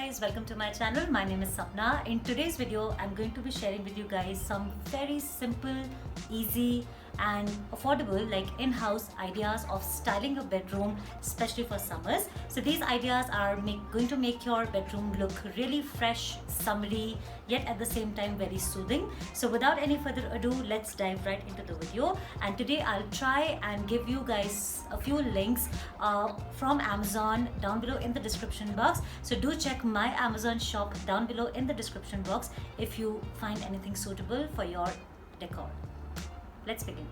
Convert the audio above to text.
guys, welcome to my channel. My name is Sapna. In today's video, I'm going to be sharing with you guys some very simple, easy and affordable like in-house ideas of styling your bedroom, especially for summers. So these ideas are going to make your bedroom look really fresh, summery, yet at the same time very soothing. So without any further ado, let's dive right into the video. And today I'll try and give you guys a few links from Amazon down below in the description box. So do check my Amazon shop down below in the description box if you find anything suitable for your decor. Let's begin.